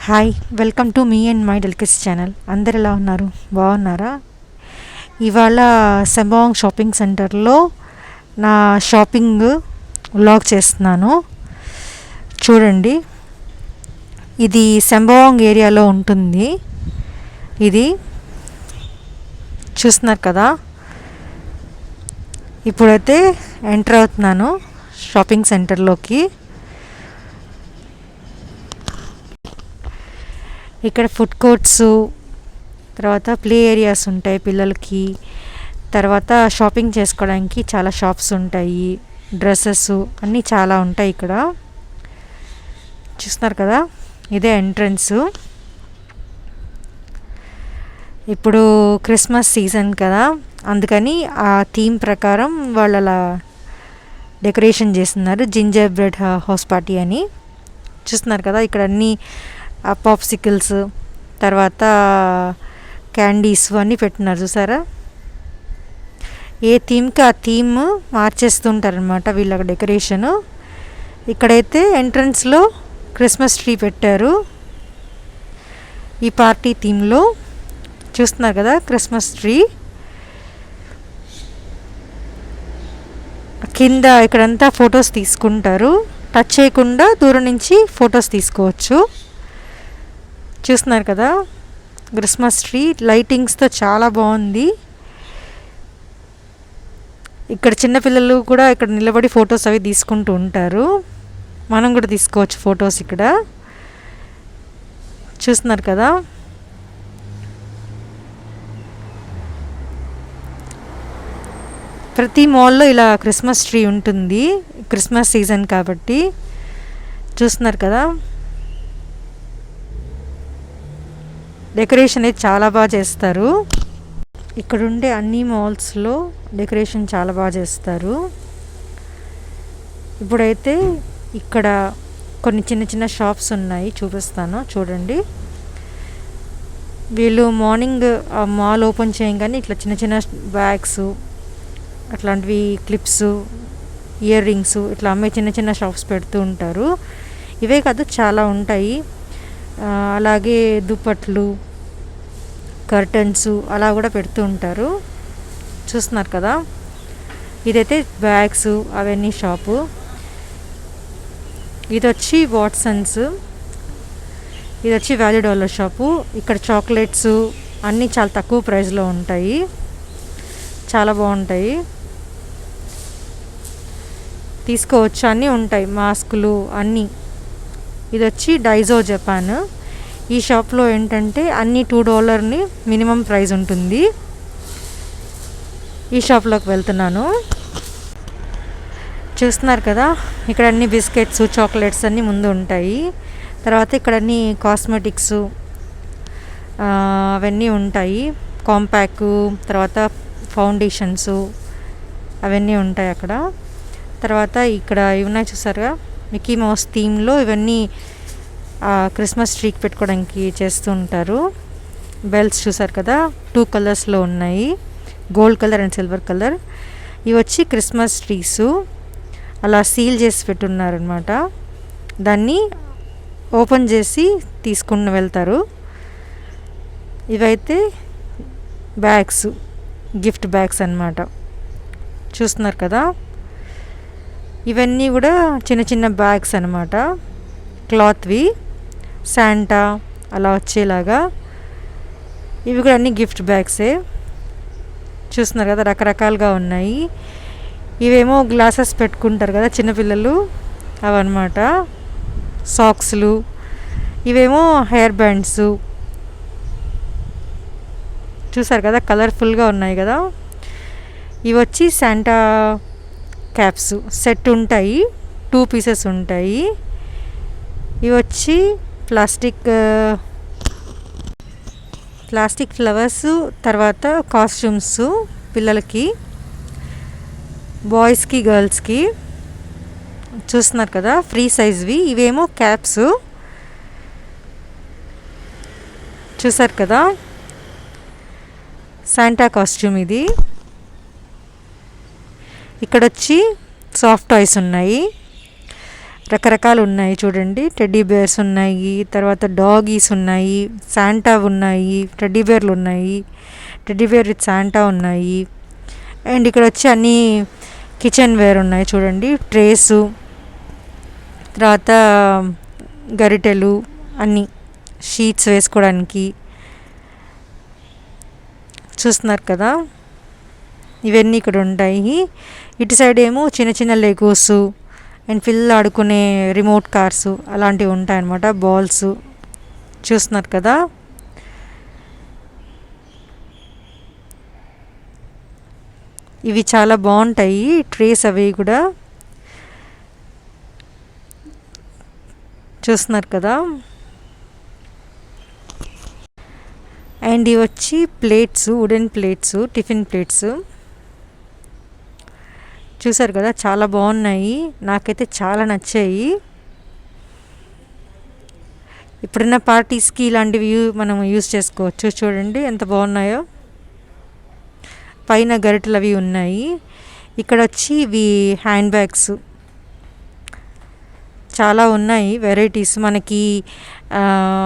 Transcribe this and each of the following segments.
Hi, welcome to me and my delicious channel. అందరు ఎలా ఉన్నారు? బాగున్నారా? ఇవాళ సెంబాంగ్ షాపింగ్ సెంటర్లో నా షాపింగ్ వ్లాగ్ చేస్తున్నాను. చూడండి, ఇది సెంబాంగ్ ఏరియాలో ఉంటుంది. ఇది చూస్తున్నారు కదా. ఇప్పుడైతే ఎంటర్ అవుతున్నాను షాపింగ్ సెంటర్లోకి. ఇక్కడ ఫుడ్ కోర్ట్స్, తర్వాత ప్లే ఏరియాస్ ఉంటాయి పిల్లలకి. తర్వాత షాపింగ్ చేసుకోవడానికి చాలా షాప్స్ ఉంటాయి. డ్రెస్సెస్ అన్నీ చాలా ఉంటాయి ఇక్కడ. చూస్తున్నారు కదా, ఇదే ఎంట్రన్స్. ఇప్పుడు క్రిస్మస్ సీజన్ కదా, అందుకని ఆ థీమ్ ప్రకారం వాళ్ళు అలా డెకరేషన్ చేస్తున్నారు. జింజర్ బ్రెడ్ హౌస్ పార్టీ అని. చూస్తున్నారు కదా, ఇక్కడ అన్నీ పాప్సికల్స్, తర్వాత క్యాండీస్ అన్నీ పెట్టినారు. చూసారా, ఏ థీమ్కి ఆ థీమ్ మార్చేస్తుంటారనమాట వీళ్ళ డెకరేషను. ఇక్కడైతే ఎంట్రన్స్లో క్రిస్మస్ ట్రీ పెట్టారు ఈ పార్టీ థీమ్లో. చూస్తున్నారు కదా క్రిస్మస్ ట్రీ. కింద ఇక్కడంతా ఫొటోస్ తీసుకుంటారు, టచ్ చేయకుండా దూరం నుంచి ఫొటోస్ తీసుకోవచ్చు. చూస్తున్నారు కదా క్రిస్మస్ ట్రీ లైటింగ్స్తో చాలా బాగుంది. ఇక్కడ చిన్నపిల్లలు కూడా ఇక్కడ నిలబడి ఫొటోస్ అవి తీసుకుంటూ ఉంటారు. మనం కూడా తీసుకోవచ్చు ఫొటోస్ ఇక్కడ. చూస్తున్నారు కదా, ప్రతి మాల్లో ఇలా క్రిస్మస్ ట్రీ ఉంటుంది, క్రిస్మస్ సీజన్ కాబట్టి. చూస్తున్నారు కదా, డెకరేషన్ అయితే చాలా బాగా చేస్తారు. ఇక్కడ ఉండే అన్ని మాల్స్లో డెకరేషన్ చాలా బాగా చేస్తారు. ఇప్పుడైతే ఇక్కడ కొన్ని చిన్న చిన్న షాప్స్ ఉన్నాయి, చూపిస్తాను చూడండి. వీళ్ళు మార్నింగ్ మాల్ ఓపెన్ చేయగానే ఇట్లా చిన్న చిన్న బ్యాగ్స్, అట్లాంటివి క్లిప్స్, ఇయర్ రింగ్స్ ఇట్లా అమ్మే చిన్న చిన్న షాప్స్ పెడుతూ ఉంటారు. ఇవే కాదు చాలా ఉంటాయి. అలాగే దుప్పట్లు, కర్టన్స్ అలా కూడా పెడుతూ ఉంటారు. చూస్తున్నారు కదా, ఇదైతే బ్యాగ్స్ అవన్నీ షాపు. ఇది వచ్చి వాట్సన్స్, ఇది వచ్చి వాల్యూ డాలర్ షాపు. ఇక్కడ చాక్లెట్స్ అన్నీ చాలా తక్కువ ప్రైస్లో ఉంటాయి, చాలా బాగుంటాయి, తీసుకోవచ్చు. అన్నీ ఉంటాయి, మాస్కులు అన్నీ. ఇది వచ్చి డైజో జపాన్. ఈ షాప్లో ఏంటంటే అన్నీ $2 మినిమం ప్రైస్ ఉంటుంది. ఈ షాప్లోకి వెళ్తున్నాను. చూస్తున్నారు కదా, ఇక్కడ అన్ని బిస్కెట్స్, చాక్లెట్స్ అన్నీ ముందు ఉంటాయి. తర్వాత ఇక్కడ అన్ని కాస్మెటిక్స్ అవన్నీ ఉంటాయి. కాంపాక్ట్, తర్వాత ఫౌండేషన్స్ అవన్నీ ఉంటాయి అక్కడ. తర్వాత ఇక్కడ ఇవి ఉన్నాయి చూసారుగా, మిక్కీ మౌస్ థీమ్లో ఇవన్నీ క్రిస్మస్ ట్రీకి పెట్టుకోవడానికి చేస్తూ ఉంటారు. బెల్స్ చూసారు కదా, 2 కలర్స్లో ఉన్నాయి, gold colour and silver colour. ఇవి వచ్చి క్రిస్మస్ ట్రీసు అలా సీల్ చేసి పెట్టున్నారనమాట. దాన్ని ఓపెన్ చేసి తీసుకుని వెళ్తారు. ఇవైతే బ్యాగ్స్, గిఫ్ట్ బ్యాగ్స్ అన్నమాట. చూస్తున్నారు కదా, ఇవన్నీ కూడా చిన్న చిన్న బ్యాగ్స్ అన్నమాట, క్లాత్వి, శాంటా అలా వచ్చేలాగా. ఇవి కూడా అన్ని గిఫ్ట్ బ్యాగ్సే. చూస్తున్నారు కదా, రకరకాలుగా ఉన్నాయి. ఇవేమో గ్లాసెస్ పెట్టుకుంటారు కదా చిన్నపిల్లలు, అవన్నమాట. సాక్స్లు, ఇవేమో హెయిర్ బ్యాండ్స్. చూసారు కదా, కలర్ఫుల్గా ఉన్నాయి కదా. ఇవి వచ్చి శాంటా క్యాప్స్ సెట్ ఉంటాయి, 2 పీసెస్ ఉంటాయి. ఇవి వచ్చి ప్లాస్టిక్ ఫ్లవర్స్, తర్వాత కాస్ట్యూమ్స్ పిల్లలకి, బాయ్స్కి గర్ల్స్కి. చూస్తున్నారు కదా, ఫ్రీ సైజ్వి. ఇవేమో క్యాప్స్. చూసారు కదా, శాంటా కాస్ట్యూమ్ ఇది. ఇక్కడ వచ్చి సాఫ్ట్ టాయ్స్ ఉన్నాయి. రకరకాలు ఉన్నాయి చూడండి. టెడ్డీ బేర్స్ ఉన్నాయి, తర్వాత డాగీస్ ఉన్నాయి, శాంటా ఉన్నాయి, టెడ్డీ బేర్లు ఉన్నాయి, టెడ్డీ బేర్ విత్ శాంటా ఉన్నాయి. అండ్ ఇక్కడ వచ్చి అన్నీ కిచెన్ వేర్ ఉన్నాయి చూడండి. ట్రేసు, తర్వాత గరిటెలు, అన్నీ షీట్స్ వేసుకోవడానికి చూస్తున్నారు కదా. ఇవన్నీ ఇక్కడ ఉంటాయి. ఇటు సైడ్ ఏమో చిన్న చిన్న లెగోస్ అండ్ పిల్లలు ఆడుకునే రిమోట్ కార్స్ అలాంటివి ఉంటాయన్నమాట. బాల్స్ చూస్తున్నారు కదా. ఇవి చాలా బాగుంటాయి ట్రేస్, అవి కూడా చూస్తున్నారు కదా. అండ్ ఇవి వచ్చి plates, wooden plates, tiffin plates చూసారు కదా, చాలా బాగున్నాయి. నాకైతే చాలా నచ్చాయి. ఇప్పుడున్న పార్టీస్కి ఇలాంటివి మనం యూజ్ చేసుకోవచ్చు. చూడండి ఎంత బాగున్నాయో. పైన గరిటెలు అవి ఉన్నాయి. ఇక్కడ వచ్చి ఇవి హ్యాండ్ బ్యాగ్స్ చాలా ఉన్నాయి వెరైటీస్. మనకి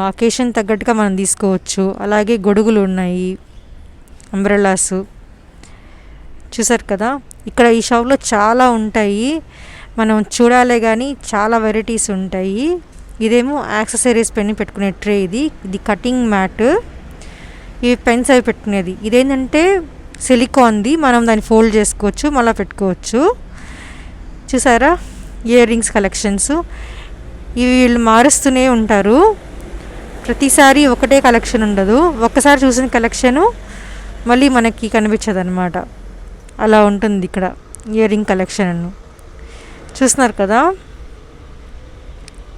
అకేషన్ తగ్గట్టుగా మనం తీసుకోవచ్చు. అలాగే గొడుగులు ఉన్నాయి, అంబ్రెల్లాస్ చూసారు కదా. ఇక్కడ ఈ షాప్లో చాలా ఉంటాయి, మనం చూడాలే కానీ చాలా వెరైటీస్ ఉంటాయి. ఇదేమో యాక్సెసరీస్ పెన్ పెట్టుకునే ట్రే, ఇది కటింగ్ మ్యాట్, ఇవి పెన్స్ అవి పెట్టుకునేది. ఇదేంటంటే సిలికాన్ది, మనం దాన్ని ఫోల్డ్ చేసుకోవచ్చు, మళ్ళీ పెట్టుకోవచ్చు. చూసారా ఇయర్ రింగ్స్ కలెక్షన్స్. ఇవి వీళ్ళు మారుస్తూనే ఉంటారు, ప్రతిసారి ఒకటే కలెక్షన్ ఉండదు. ఒక్కసారి చూసిన కలెక్షను మళ్ళీ మనకి కనిపించదు అనమాట. అలా ఉంటుంది ఇక్కడ ఇయర్ రింగ్ కలెక్షన్. చూస్తున్నారు కదా.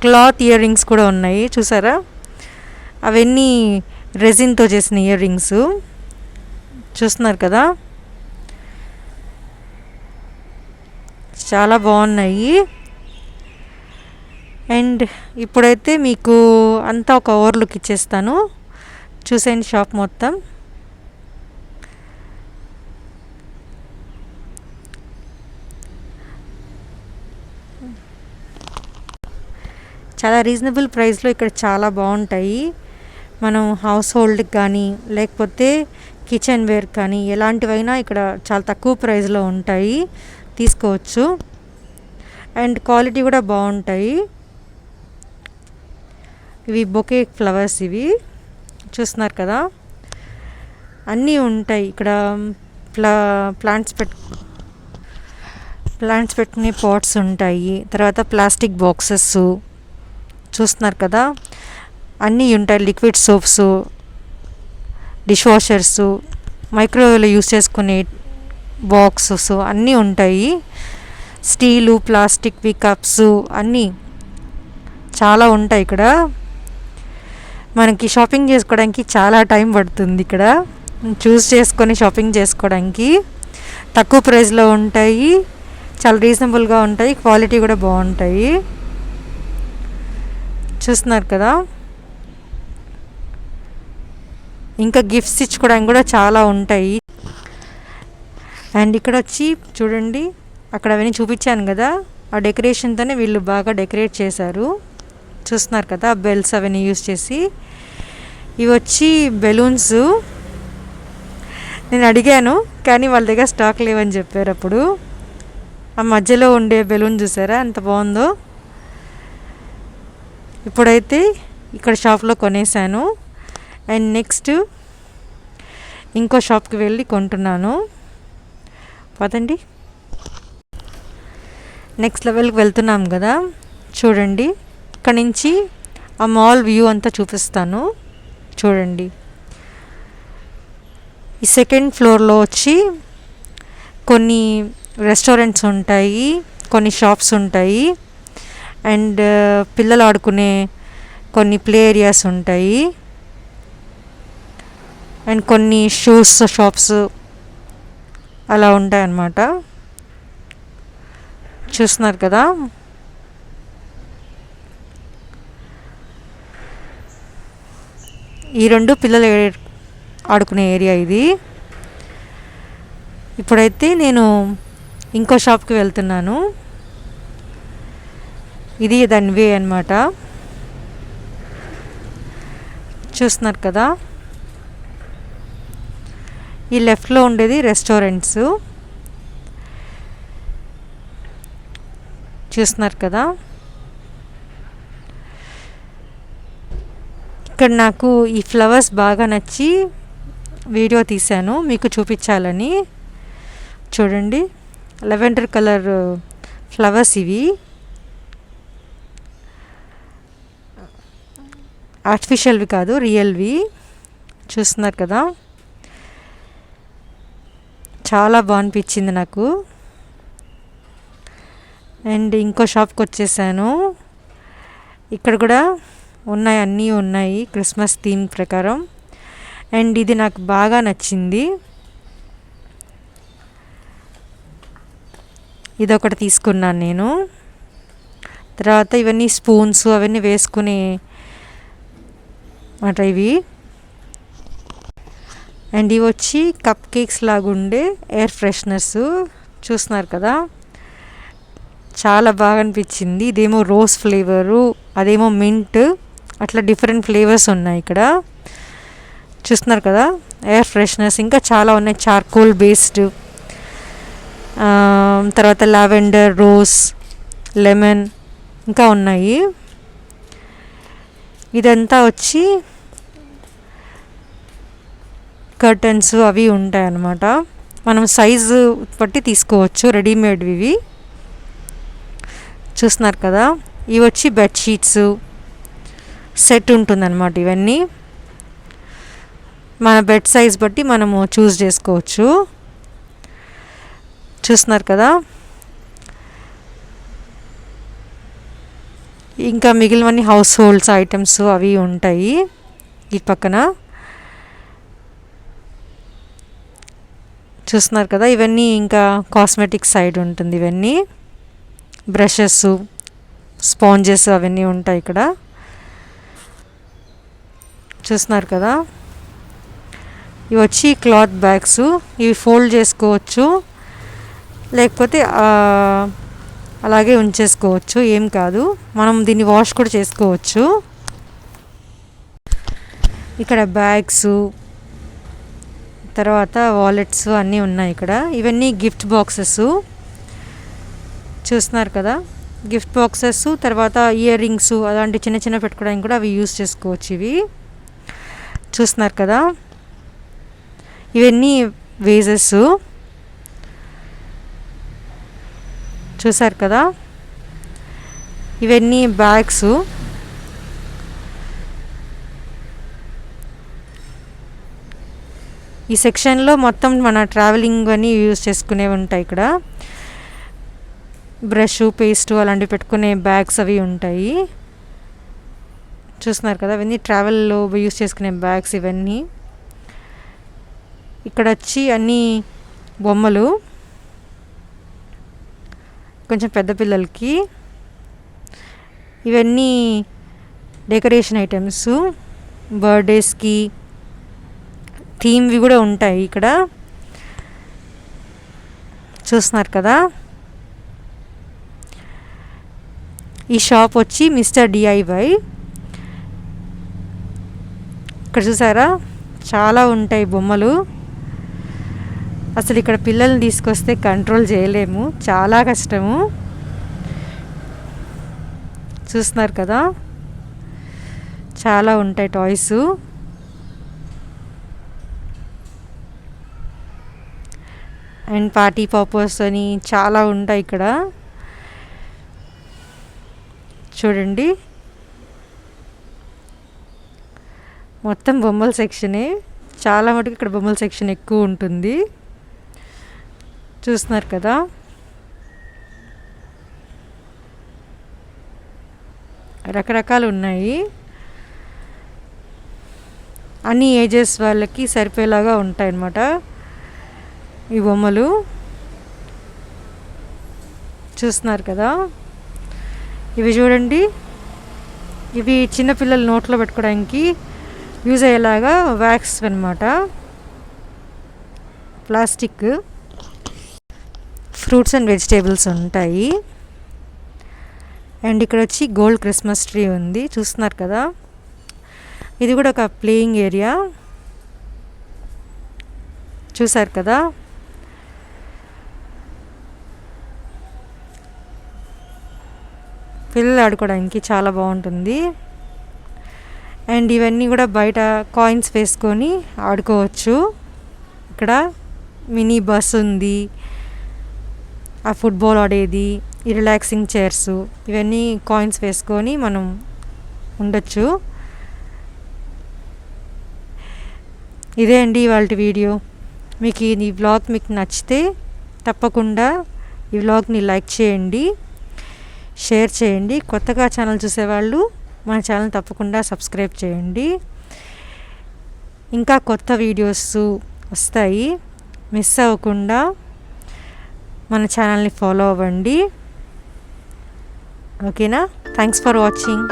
క్లాత్ ఇయర్ రింగ్స్ కూడా ఉన్నాయి చూసారా. అవన్నీ రెజిన్తో చేసిన ఇయర్ రింగ్స్ చూస్తున్నారు కదా, చాలా బాగున్నాయి. అండ్ ఇప్పుడైతే మీకు అంతా ఒక ఓవర్లుక్ ఇచ్చేస్తాను, చూసేయండి షాప్ మొత్తం. చాలా రీజనబుల్ ప్రైస్లో ఇక్కడ చాలా బాగుంటాయి. మనం హౌస్ హోల్డ్కి కానీ లేకపోతే కిచెన్ వేర్ కానీ ఎలాంటివైనా ఇక్కడ చాలా తక్కువ ప్రైస్లో ఉంటాయి, తీసుకోవచ్చు. అండ్ క్వాలిటీ కూడా బాగుంటాయి. ఇవి బొకే ఫ్లవర్స్, ఇవి చూస్తున్నారు కదా, అన్నీ ఉంటాయి ఇక్కడ. ప్లాంట్స్ పెట్టుకునే పాట్స్ ఉంటాయి, తర్వాత ప్లాస్టిక్ బాక్సెస్ చూస్తున్నారు కదా, అన్నీ ఉంటాయి. లిక్విడ్ సోప్స్, డిష్ వాషర్స్, మైక్రోవేవ్లో యూస్ చేసుకునే బాక్సెస్ అన్నీ ఉంటాయి. స్టీలు, ప్లాస్టిక్వి కప్స్ అన్నీ చాలా ఉంటాయి ఇక్కడ. మనకి షాపింగ్ చేసుకోవడానికి చాలా టైం పడుతుంది ఇక్కడ, చూస్ చేసుకొని షాపింగ్ చేసుకోవడానికి. తక్కువ ప్రైస్లో ఉంటాయి, చాలా రీజనబుల్గా ఉంటాయి, క్వాలిటీ కూడా బాగుంటాయి. చూస్తున్నారు కదా. ఇంకా గిఫ్ట్స్ ఇచ్చుకోవడానికి కూడా చాలా ఉంటాయి. అండ్ ఇక్కడ వచ్చి చూడండి, అక్కడ అవన్నీ చూపించాను కదా, ఆ డెకరేషన్తోనే వీళ్ళు బాగా డెకరేట్ చేశారు. చూస్తున్నారు కదా, బెల్స్ అవన్నీ యూస్ చేసి. ఇవి వచ్చి బెలూన్స్. నేను అడిగాను కానీ వాళ్ళ దగ్గర స్టాక్ లేవని చెప్పారు. అప్పుడు ఆ మధ్యలో ఉండే బెలూన్ చూసారా ఎంత బాగుందో. ఇప్పుడైతే ఇక్కడ షాప్లో కొనేసాను. అండ్ నెక్స్ట్ ఇంకో షాప్కి వెళ్ళి కొంటున్నాను. పదండి, నెక్స్ట్ లెవెల్కి వెళ్తున్నాం కదా. చూడండి, ఇక్కడ నుంచి ఆ మాల్ వ్యూ అంతా చూపిస్తాను. చూడండి, ఈ సెకండ్ ఫ్లోర్లో వచ్చి కొన్ని రెస్టారెంట్స్ ఉంటాయి, కొన్ని షాప్స్ ఉంటాయి, అండ్ పిల్లలు ఆడుకునే కొన్ని ప్లే ఏరియాస్ ఉంటాయి, అండ్ కొన్ని షూస్ షాప్స్ అలా ఉంటాయి అన్నమాట. చూస్తున్నారు కదా. ఈ రెండు పిల్లలు ఆడుకునే ఏరియా ఇది. ఇప్పుడైతే నేను ఇంకో షాప్కి వెళ్తున్నాను. ఇది దాని వే అనమాట. చూస్తున్నారు కదా, ఈ లెఫ్ట్లో ఉండేది రెస్టారెంట్స్. చూస్తున్నారు కదా, ఇక్కడ నాకు ఈ ఫ్లవర్స్ బాగా నచ్చి వీడియో తీశాను మీకు చూపించాలని. చూడండి, లెవెండర్ కలర్ ఫ్లవర్స్ ఇవి, ఆర్టిఫిషియల్వి కాదు, రియల్వి. చూస్తున్నారు కదా, చాలా బాగా అనిపించింది నాకు. అండ్ ఇంకో షాప్కి వచ్చేసాను. ఇక్కడ కూడా ఉన్నాయి, అన్నీ ఉన్నాయి క్రిస్మస్ థీమ్ ప్రకారం. అండ్ ఇది నాకు బాగా నచ్చింది, ఇదొకటి తీసుకున్నాను నేను. తర్వాత ఇవన్నీ స్పూన్స్ అవన్నీ వేసుకునే మాట ఇవి. అండ్ ఇవి వచ్చి కప్ కేక్స్ లాగుండే ఎయిర్ ఫ్రెషనర్స్. చూస్తున్నారు కదా, చాలా బాగా అనిపించింది. ఇదేమో రోజ్ ఫ్లేవరు, అదేమో మింట్, అట్లా డిఫరెంట్ ఫ్లేవర్స్ ఉన్నాయి ఇక్కడ. చూస్తున్నారు కదా, ఎయిర్ ఫ్రెషనర్స్ ఇంకా చాలా ఉన్నాయి, చార్కోల్ బేస్డ్, తర్వాత లావెండర్, రోజ్, లెమన్ ఇంకా ఉన్నాయి. ఇదంతా వచ్చి కర్టన్స్ అవి ఉంటాయి అన్నమాట. మనం సైజు బట్టి తీసుకోవచ్చు, రెడీమేడ్వి ఇవి. చూస్తున్నారు కదా, ఇవి వచ్చి బెడ్షీట్స్ సెట్ ఉంటుందన్నమాట. ఇవన్నీ మన బెడ్ సైజ్ బట్టి మనము చూస్ చేసుకోవచ్చు. చూస్తున్నారు కదా, ఇంకా మిగిలినవన్నీ హౌస్ హోల్డ్స్ ఐటమ్స్ అవి ఉంటాయి ఈ పక్కన. చూస్తున్నారు కదా, ఇవన్నీ ఇంకా కాస్మెటిక్ సైడ్ ఉంటుంది. ఇవన్నీ బ్రషెస్, స్పాంజెస్ అవన్నీ ఉంటాయి ఇక్కడ. చూస్తున్నారు కదా, ఇవి వచ్చి క్లాత్ బ్యాగ్స్, ఇవి ఫోల్డ్ చేసుకోవచ్చు, లేకపోతే అలాగే ఉంచేసుకోవచ్చు, ఏం కాదు. మనం దీన్ని వాష్ కూడా చేసుకోవచ్చు. ఇక్కడ బ్యాగ్స్, తర్వాత వాలెట్స్ అన్నీ ఉన్నాయి ఇక్కడ. ఇవన్నీ గిఫ్ట్ బాక్సెస్. చూస్తున్నారు కదా, గిఫ్ట్ బాక్సెస్, తర్వాత ఇయర్ రింగ్స్ అలాంటి చిన్న చిన్న పెట్టుకోవడానికి కూడా అవి యూస్ చేసుకోవచ్చు ఇవి. చూస్తున్నారు కదా, ఇవన్నీ వేజెస్. చూసారు కదా, ఇవన్నీ బ్యాగ్స్. ఈ సెక్షన్లో మొత్తం మన ట్రావెలింగ్ అని యూజ్ చేసుకునేవి ఉంటాయి ఇక్కడ. బ్రష్, పేస్ట్ అలాంటివి పెట్టుకునే బ్యాగ్స్ అవి ఉంటాయి. చూస్తున్నారు కదా, ఇవన్నీ ట్రావెల్లో యూజ్ చేసుకునే బ్యాగ్స్ ఇవన్నీ. ఇక్కడ వచ్చి అన్నీ బొమ్మలు, కొంచెం పెద్ద పిల్లలకి. ఇవన్నీ డెకరేషన్ ఐటమ్స్, బర్త్డేస్కి థీమ్వి కూడా ఉంటాయి ఇక్కడ. చూస్తున్నారు కదా, ఈ షాప్ వచ్చి మిస్టర్ డిఐవై. ఇక్కడ చూసారా, చాలా ఉంటాయి బొమ్మలు. అసలు ఇక్కడ పిల్లల్ని తీసుకొస్తే కంట్రోల్ చేయలేము, చాలా కష్టము. చూస్తున్నారు కదా, చాలా ఉంటాయి టాయ్స్. అండ్ పార్టీ పాపర్స్ అని చాలా ఉంటాయి ఇక్కడ. చూడండి, మొత్తం బొమ్మల సెక్షనే, చాలా మటుకు ఇక్కడ బొమ్మల సెక్షన్ ఎక్కువ ఉంటుంది. చూస్తున్నారు కదా, రకరకాలు ఉన్నాయి, అన్ని ఏజెస్ వాళ్ళకి సరిపోయేలాగా ఉంటాయి అన్నమాట ఈ బొమ్మలు. చూస్తున్నారు కదా, ఇవి చూడండి, ఇవి చిన్నపిల్లల నోట్లో పెట్టుకోవడానికి యూజ్ అయ్యేలాగా వ్యాక్స్ అన్నమాట, ప్లాస్టిక్. ఫ్రూట్స్ అండ్ వెజిటేబుల్స్ ఉంటాయి. అండ్ ఇక్కడ వచ్చి గోల్డ్ క్రిస్మస్ ట్రీ ఉంది, చూస్తున్నారు కదా. ఇది కూడా ఒక ప్లేయింగ్ ఏరియా, చూసారు కదా. పిల్లలు ఆడుకోవడానికి చాలా బాగుంటుంది. అండ్ ఇవన్నీ కూడా బయట కాయిన్స్ వేసుకొని ఆడుకోవచ్చు. ఇక్కడ మినీ బస్ ఉంది, ఆ ఫుట్బాల్ ఆడేది, ఈ రిలాక్సింగ్ చైర్స్, ఇవన్నీ కాయిన్స్ వేసుకొని మనం ఉండొచ్చు. ఇదే అండి ఇవాళ వీడియో. మీకు ఈ వ్లాగ్ మీకు నచ్చితే తప్పకుండా ఈ వ్లాగ్ని లైక్ చేయండి, షేర్ చేయండి. కొత్తగా ఛానల్ చూసేవాళ్ళు మన ఛానల్ తప్పకుండా సబ్స్క్రైబ్ చేయండి. ఇంకా కొత్త వీడియోస్ వస్తాయి, మిస్ అవ్వకుండా మన ఛానల్ని ఫాలో అవ్వండి. ఓకేనా? Thanks for watching.